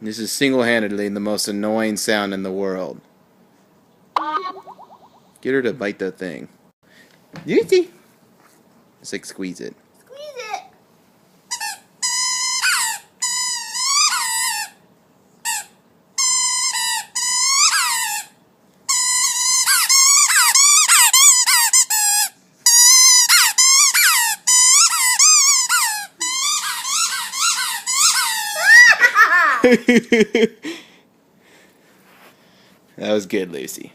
This is single-handedly the most annoying sound in the world. Get her to bite the thing. Lucy! It's like squeeze it. Squeeze it. That was good, Lucy.